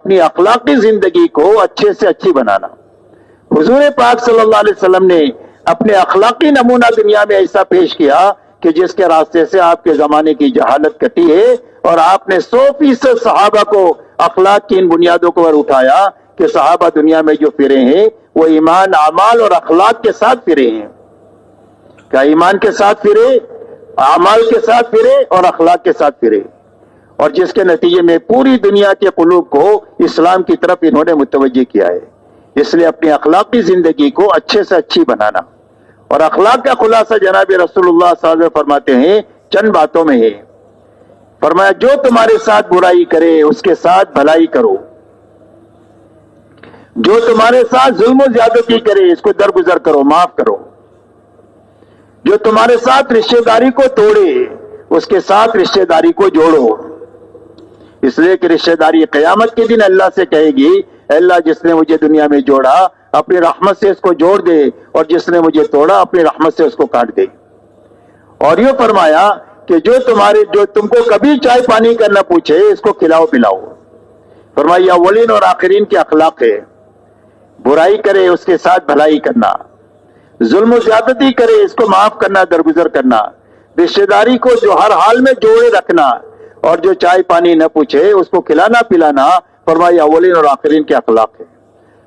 اپنی اخلاقی زندگی کو اچھے سے اچھی بنانا۔ حضور پاک صلی اللہ علیہ وسلم نے اپنے اخلاقی نمونہ دنیا میں ایسا پیش کیا کہ جس کے راستے سے آپ کے زمانے کی جہالت کٹی ہے، اور آپ نے 100% صحابہ کو اخلاق کی ان بنیادوں کو اٹھایا کہ صحابہ دنیا میں جو پھرے ہیں وہ ایمان، اعمال اور اخلاق کے ساتھ پھرے ہیں۔ کیا ایمان کے ساتھ پھرے، اعمال کے ساتھ پھرے اور اخلاق کے ساتھ پھرے، اور جس کے نتیجے میں پوری دنیا کے قلوب کو اسلام کی طرف انہوں نے متوجہ کیا ہے۔ اس لیے اپنی اخلاقی زندگی کو اچھے سے اچھی بنانا، اور اخلاق کا خلاصہ جناب رسول اللہ صلی اللہ علیہ وسلم فرماتے ہیں چند باتوں میں ہے۔ فرمایا جو تمہارے ساتھ برائی کرے اس کے ساتھ بھلائی کرو، جو تمہارے ساتھ ظلم و زیادتی کرے اس کو درگزر کرو، معاف کرو، جو تمہارے ساتھ رشتہ داری کو توڑے اس کے ساتھ رشتہ داری کو جوڑو، اس لیے کہ رشتہ داری قیامت کے دن اللہ سے کہے گی اے اللہ جس نے مجھے دنیا میں جوڑا اپنی رحمت سے اس کو جوڑ دے، اور جس نے مجھے توڑا اپنی رحمت سے اس کو کاٹ دے۔ اور یہ فرمایا کہ جو تم کو کبھی چائے پانی کا نہ پوچھے اس کو کھلاؤ پلاؤ۔ فرمایا اولین اور آخرین کے اخلاق ہے، برائی کرے اس کے ساتھ بھلائی کرنا، ظلم و زیادتی کرے اس کو معاف کرنا، درگزر کرنا، رشتہ داری کو جو ہر حال میں جوڑے رکھنا، اور جو چائے پانی نہ پوچھے اس کو کھلانا پلانا۔ فرمایا اولین اور آخرین کے اخلاق ہے۔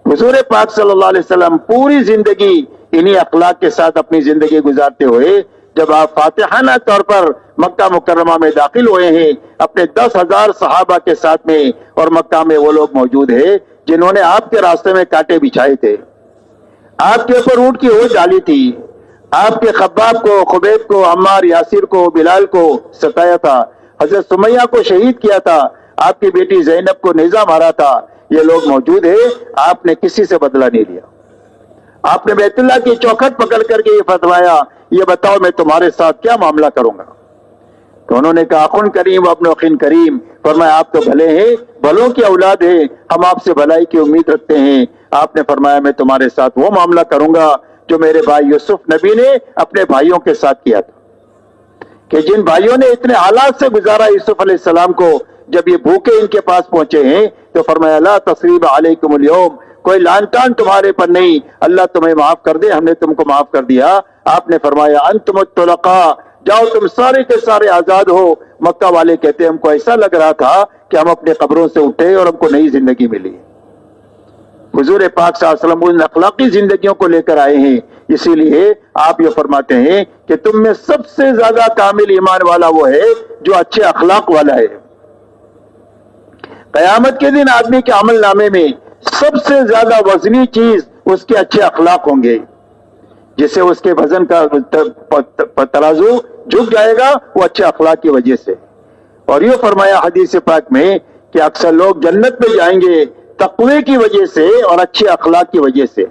حضور پاک صلی اللہ علیہ وسلم پوری زندگی انہی اخلاق کے ساتھ اپنی زندگی گزارتے ہوئے جب آپ فاتحانہ طور پر مکہ مکرمہ میں داخل ہوئے ہیں اپنے 10,000 صحابہ کے ساتھ میں، اور مکہ میں وہ لوگ موجود ہیں جنہوں نے آپ کے راستے میں کانٹے بچھائے تھے، آپ کے اوپر اونٹ کی ہوش ڈالی تھی، آپ کے خباب کو، خبیب کو، عمار، یاسر کو، بلال کو ستایا تھا، حضرت سمیہ کو شہید کیا تھا، آپ کی بیٹی زینب کو نیزہ مارا تھا، یہ لوگ موجود ہیں، آپ نے کسی سے بدلہ نہیں لیا۔ آپ نے بیت اللہ کی چوکھٹ پکڑ کر کے یہ فتوایا یہ بتاؤ میں تمہارے ساتھ کیا معاملہ کروں گا؟ تو انہوں نے کہا اخن کریم ابن اخن کریم۔ فرمایا آپ تو بھلے ہیں، بھلوں کی اولاد ہیں، ہم آپ سے بھلائی کی امید رکھتے ہیں۔ آپ نے فرمایا میں تمہارے ساتھ وہ معاملہ کروں گا جو میرے بھائی یوسف نبی نے اپنے بھائیوں کے ساتھ کیا تھا، کہ جن بھائیوں نے اتنے حالات سے گزارا یوسف علیہ السلام کو، جب یہ بھوکے ان کے پاس پہنچے ہیں تو فرمایا لا تثریب علیکم اليوم، کوئی لان تان تمہارے پر نہیں، اللہ تمہیں معاف کر دے، ہم نے تم کو معاف کر دیا۔ آپ نے فرمایا انتم الطلقاء، جاؤ تم سارے کے سارے آزاد ہو۔ مکہ والے کہتے ہیں ہم کو ایسا لگ رہا تھا کہ ہم اپنے قبروں سے اٹھے اور ہم کو نئی زندگی ملی۔ حضور پاک صلی اللہ علیہ وسلم ان اخلاقی زندگیوں کو لے کر آئے ہیں، اسی لیے آپ یہ فرماتے ہیں کہ تم میں سب سے زیادہ کامل ایمان والا وہ ہے جو اچھے اخلاق والا ہے۔ قیامت کے دن آدمی کے عمل نامے میں سب سے زیادہ وزنی چیز اس کے اچھے اخلاق ہوں گے، جس سے اس کے وزن کا ترازو جھک جائے گا، وہ اچھے اخلاق کی وجہ سے۔ اور یہ فرمایا حدیث پاک میں کہ اکثر لوگ جنت میں جائیں گے تقوی کی وجہ سے اور اچھے اخلاق کی وجہ سے،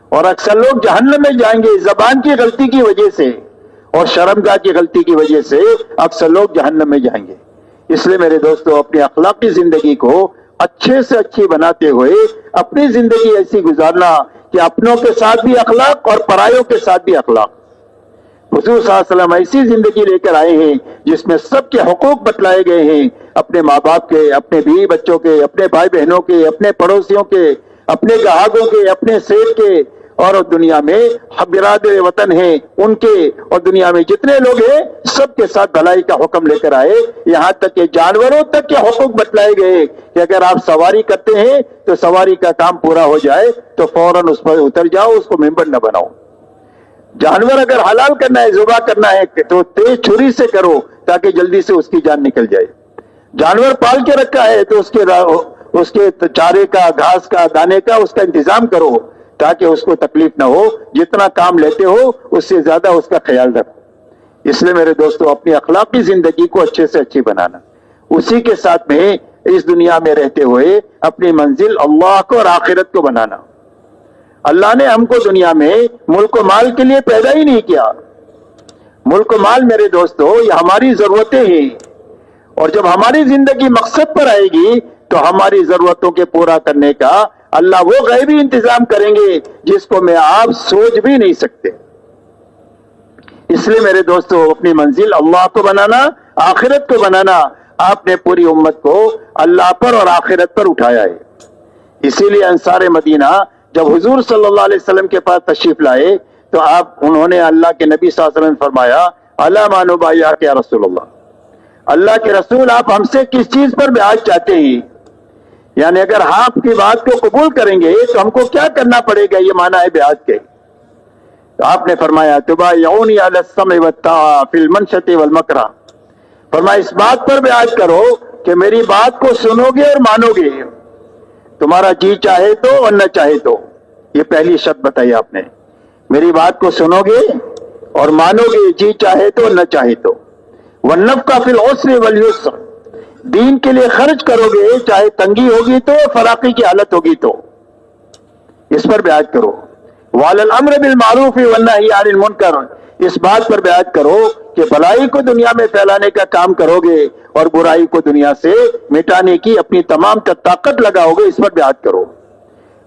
اور اکثر لوگ جہنم میں جائیں گے زبان کی غلطی کی وجہ سے اور شرمگاہ کی غلطی کی وجہ سے، اکثر لوگ جہنم میں جائیں گے۔ اس لیے میرے دوستو اپنی اخلاقی زندگی کو اچھے سے اچھی بناتے ہوئے اپنی زندگی ایسی گزارنا کہ اپنوں کے ساتھ بھی اخلاق اور پرایوں کے ساتھ بھی اخلاق۔ حضور صلی اللہ علیہ وسلم ایسی زندگی لے کر آئے ہیں جس میں سب کے حقوق بتلائے گئے ہیں، اپنے ماں باپ کے، اپنے بیوی بچوں کے، اپنے بھائی بہنوں کے، اپنے پڑوسیوں کے، اپنے گاہکوں کے، اپنے سیٹ کے، اور دنیا میں برادر وطن ہیں ان کے، اور دنیا میں جتنے لوگ ہیں سب کے ساتھ بھلائی کا حکم لے کر آئے۔ یہاں تک کہ جانوروں تک کے حقوق بتلائے گئے کہ اگر آپ سواری کرتے ہیں تو سواری کا کام پورا ہو جائے تو فوراً اس پر اتر جاؤ، اس کو ممبر نہ بناؤ۔ جانور اگر حلال کرنا ہے، ذبح کرنا ہے تو تیز چھری سے کرو تاکہ جلدی سے اس کی جان نکل جائے۔ جانور پال کے رکھا ہے تو اس کے چارے کا، گھاس کا، دانے کا اس کا انتظام کرو تاکہ اس کو تکلیف نہ ہو۔ جتنا کام لیتے ہو اس سے زیادہ اس کا خیال رکھو۔ اس لیے میرے دوستو اپنی اخلاقی زندگی کو اچھے سے اچھی بنانا، اسی کے ساتھ میں اس دنیا میں رہتے ہوئے اپنی منزل اللہ کو اور آخرت کو بنانا۔ اللہ نے ہم کو دنیا میں ملک و مال کے لیے پیدا ہی نہیں کیا۔ ملک و مال میرے دوستو یہ ہماری ضرورتیں ہیں، اور جب ہماری زندگی مقصد پر آئے گی تو ہماری ضرورتوں کے پورا کرنے کا اللہ وہ غیبی انتظام کریں گے جس کو میں آپ سوچ بھی نہیں سکتے۔ اس لیے میرے دوستو اپنی منزل اللہ کو بنانا، آخرت کو بنانا، آپ نے پوری امت کو اللہ پر اور آخرت پر اٹھایا ہے. اسی لیے انصار مدینہ جب حضور صلی اللہ علیہ وسلم کے پاس تشریف لائے تو انہوں نے اللہ کے نبی صلی اللہ علیہ وسلم نے فرمایا الا ما نبایعک یا رسول اللہ، اللہ کے رسول آپ ہم سے کس چیز پر بیعت چاہتے ہیں؟ یعنی اگر آپ کی بات کو قبول کریں گے تو ہم کو کیا کرنا پڑے گا، یہ معنی ہے بیعت کے. تو آپ نے فرمایا تبایعونی علی السمع والطاعہ فی المنشط والمکرہ، فرمایا اس بات پر بیعت کرو کہ میری بات کو سنو گے اور مانو گے، تمہارا جی چاہے تو اور نہ چاہے تو. یہ پہلی شرط بتائی آپ نے، میری بات کو سنو گے اور مانو گے، جی چاہے تو اور نہ چاہے تو. والنفقہ فی العسر والیسر، دین کے لیے خرچ کرو گے چاہے تنگی ہوگی تو، فراقی کی حالت ہوگی تو، اس پر بیعت کرو. وعلی الامر بالمعروف والنہی عن المنکر، اس بات پر بیعت کرو کہ بھلائی کو دنیا میں پھیلانے کا کام کرو گے اور برائی کو دنیا سے مٹانے کی اپنی تمام طاقت لگاؤ گے، اس پر بیعت کرو.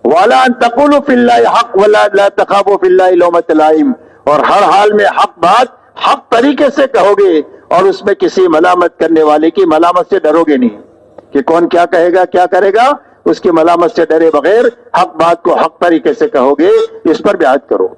وَلَا أَن تَقُولُوا فِي اللَّهِ حَقٌّ وَلَا لَا تَخَافُوا فِي اللَّهِ لَوْمَةَ لَائِمٍ، اور ہر حال میں حق بات حق طریقے سے کہو گے اور اس میں کسی ملامت کرنے والے کی ملامت سے ڈرو گے نہیں کہ کون کیا کہے گا کیا کرے گا، اس کی ملامت سے ڈرے بغیر حق بات کو حق طریقے سے کہو گے، اس پر بیعت کرو.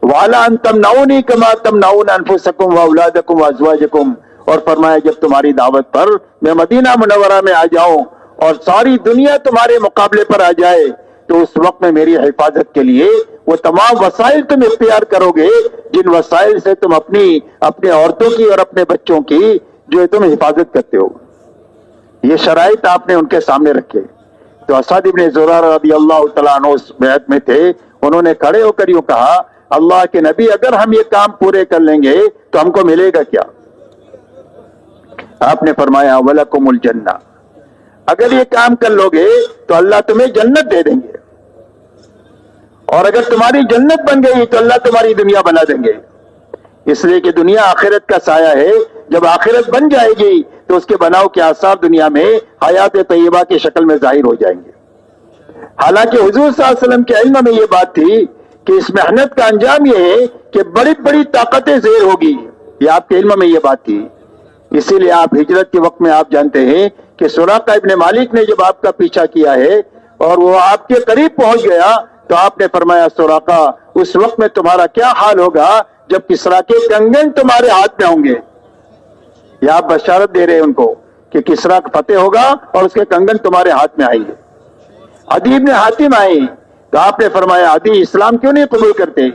وَعَلَىٰ أَن تَمْنَعُونِي كَمَا تَمْنَعُونَ أَنفُسَكُمْ وَأَوْلَادَكُمْ وَأَزْوَاجَكُمْ، اور فرمایا جب تمہاری دعوت پر میں مدینہ منورہ میں آ جاؤں اور ساری دنیا تمہارے مقابلے پر آ جائے تو اس وقت میں میری حفاظت کے لیے وہ تمام وسائل تم اختیار کرو گے جن وسائل سے تم اپنے عورتوں کی اور اپنے بچوں کی جو تم حفاظت کرتے ہو. یہ شرائط آپ نے ان کے سامنے رکھے. تو اسعد ابن زرارہ رضی اللہ تعالیٰ عنہ اس بیعت میں تھے، انہوں نے کھڑے ہو کر یوں کہا اللہ کے نبی اگر ہم یہ کام پورے کر لیں گے تو ہم کو ملے گا کیا؟ آپ نے فرمایا وَلَكُمُ الْجَنَّةُ، اگر یہ کام کر لو گے تو اللہ تمہیں جنت دے دیں گے، اور اگر تمہاری جنت بن گئی تو اللہ تمہاری دنیا بنا دیں گے. اس لیے کہ دنیا آخرت کا سایہ ہے، جب آخرت بن جائے گی تو اس کے بناؤ کے آثار دنیا میں حیات طیبہ کی شکل میں ظاہر ہو جائیں گے. حالانکہ حضور صلی اللہ علیہ وسلم کے علم میں یہ بات تھی کہ اس محنت کا انجام یہ ہے کہ بڑی بڑی طاقتیں زیر ہوگی، یہ آپ کے علم میں یہ بات تھی. اسی لیے آپ ہجرت کے وقت میں آپ جانتے ہیں کہ سراقہ ابن مالک نے جب آپ کا پیچھا کیا ہے اور وہ آپ کے قریب پہنچ گیا تو آپ نے فرمایا سراقہ اس وقت میں تمہارا کیا حال ہوگا جب کسریٰ کے کنگن تمہارے ہاتھ میں ہوں گے. یہ آپ بشارت دے رہے ہیں ان کو کہ کسریٰ فتح ہوگا اور اس کے کنگن تمہارے ہاتھ میں آئیں گے. عدی بن حاتم آئے تو آپ نے فرمایا عدی اسلام کیوں نہیں قبول کرتے؟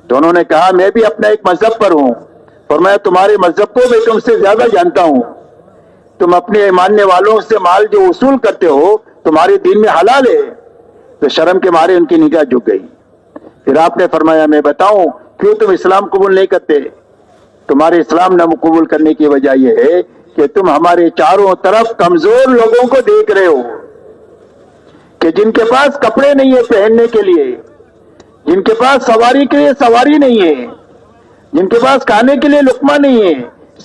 تو انہوں نے کہا میں بھی اپنا ایک مذہب پر ہوں. فرمایا تمہارے مذہب کو میں تم سے زیادہ جانتا ہوں، تم اپنے ماننے والوں سے مال جو وصول کرتے ہو تمہارے دین میں حلال ہے. تو شرم کے مارے ان کی نگاہ جھک گئی. پھر آپ نے فرمایا میں بتاؤں کیوں تم اسلام قبول نہیں کرتے؟ تمہارے اسلام نہ قبول کرنے کی وجہ یہ ہے کہ تم ہمارے چاروں طرف کمزور لوگوں کو دیکھ رہے ہو کہ جن کے پاس کپڑے نہیں ہے پہننے کے لیے، جن کے پاس سواری کے لیے سواری نہیں ہے، جن کے پاس کھانے کے لیے لقمہ نہیں ہے،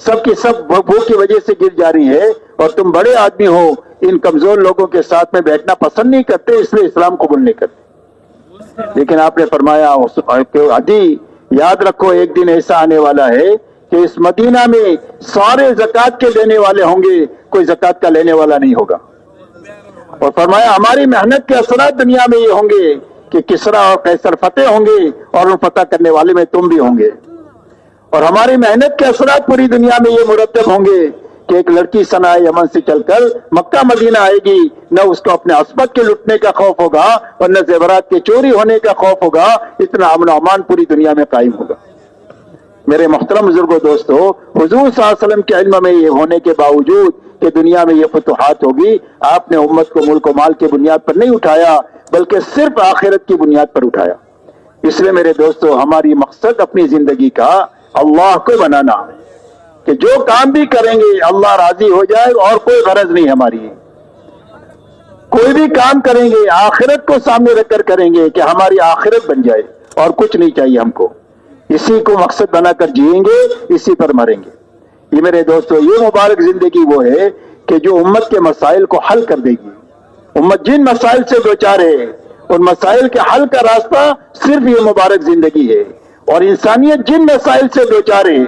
سب کی سب بھوک کی وجہ سے گر جا رہی ہے، اور تم بڑے آدمی ہو ان کمزور لوگوں کے ساتھ میں بیٹھنا پسند نہیں کرتے، اس لیے اسلام قبول نہیں کرتے. لیکن آپ نے فرمایا عدی یاد رکھو ایک دن ایسا آنے والا ہے کہ اس مدینہ میں سارے زکوٰۃ کے دینے والے ہوں گے، کوئی زکوٰۃ کا لینے والا نہیں ہوگا. اور فرمایا ہماری محنت کے اثرات دنیا میں یہ ہوں گے کہ کسریٰ اور قیصر فتح ہوں گے اور ان فتح کرنے والے میں تم بھی ہوں گے. اور ہماری محنت کے اثرات پوری دنیا میں یہ مرتب ہوں گے کہ ایک لڑکی صنع یمن سے چل کر مکہ مدینہ آئے گی، نہ اس کو اپنے عصمت کے لٹنے کا خوف ہوگا اور نہ زیورات کے چوری ہونے کا خوف ہوگا، اتنا امن و امان پوری دنیا میں قائم ہوگا. میرے محترم بزرگوں دوستو، حضور صلی اللہ علیہ وسلم کے علم میں یہ ہونے کے باوجود کہ دنیا میں یہ فتوحات ہوگی، آپ نے امت کو ملک و مال کی بنیاد پر نہیں اٹھایا بلکہ صرف آخرت کی بنیاد پر اٹھایا. اس لیے میرے دوستو ہماری مقصد اپنی زندگی کا اللہ کو بنانا کہ جو کام بھی کریں گے اللہ راضی ہو جائے، اور کوئی غرض نہیں ہماری. کوئی بھی کام کریں گے آخرت کو سامنے رکھ کر کریں گے کہ ہماری آخرت بن جائے، اور کچھ نہیں چاہیے ہم کو. اسی کو مقصد بنا کر جئیں گے، اسی پر مریں گے. یہ میرے دوستو یہ مبارک زندگی وہ ہے کہ جو امت کے مسائل کو حل کر دے گی. امت جن مسائل سے دوچار ہے ان مسائل کے حل کا راستہ صرف یہ مبارک زندگی ہے. اور انسانیت جن مسائل سے دوچار ہے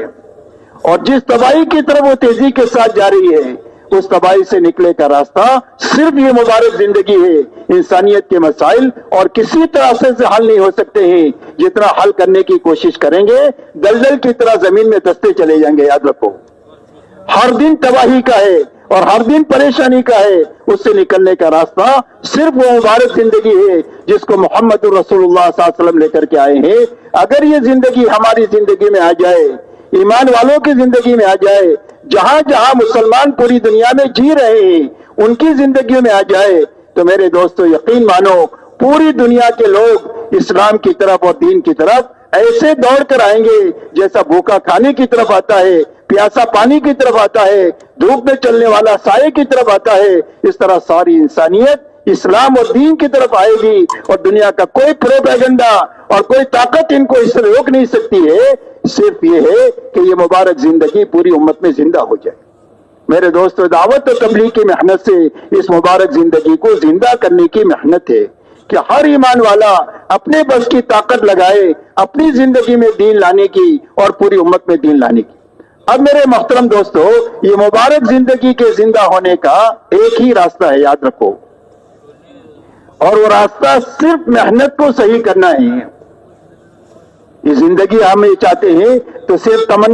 اور جس تباہی کی طرف وہ تیزی کے ساتھ جا رہی ہے اس تباہی سے نکلے کا راستہ صرف یہ مبارک زندگی ہے. انسانیت کے مسائل اور کسی طرح سے حل نہیں ہو سکتے ہیں. جتنا حل کرنے کی کوشش کریں گے دلدل کی طرح زمین میں دستے چلے جائیں گے. یاد رکھو ہر دن تباہی کا ہے اور ہر دن پریشانی کا ہے. اس سے نکلنے کا راستہ صرف وہ مبارک زندگی ہے جس کو محمد رسول اللہ صلی اللہ علیہ وسلم لے کر کے آئے ہیں. اگر یہ زندگی ہماری زندگی میں آ جائے, ایمان والوں کی زندگی میں آ جائے, جہاں جہاں مسلمان پوری دنیا میں جی رہے ہیں ان کی زندگیوں میں آ جائے, تو میرے دوستو یقین مانو پوری دنیا کے لوگ اسلام کی طرف اور دین کی طرف ایسے دوڑ کر آئیں گے جیسا بھوکا کھانے کی طرف آتا ہے, پیاسا پانی کی طرف آتا ہے, دھوپ میں چلنے والا سائے کی طرف آتا ہے. اس طرح ساری انسانیت اسلام اور دین کی طرف آئے گی اور دنیا کا کوئی پروپیگنڈا اور کوئی طاقت ان کو اس سے روک نہیں سکتی ہے. صرف یہ ہے کہ یہ مبارک زندگی پوری امت میں زندہ ہو جائے. میرے دوستو دعوت و تبلیغ کی محنت سے اس مبارک زندگی کو زندہ کرنے کی محنت ہے کہ ہر ایمان والا اپنے بس کی طاقت لگائے اپنی زندگی میں دین لانے کی اور پوری امت میں دین لانے کی. اب میرے محترم دوستو یہ مبارک زندگی کے زندہ ہونے کا ایک ہی راستہ ہے, یاد رکھو, اور وہ راستہ صرف محنت کو صحیح کرنا ہے. یہ زندگی ہم یہ چاہتے ہیں تو صرف تمنا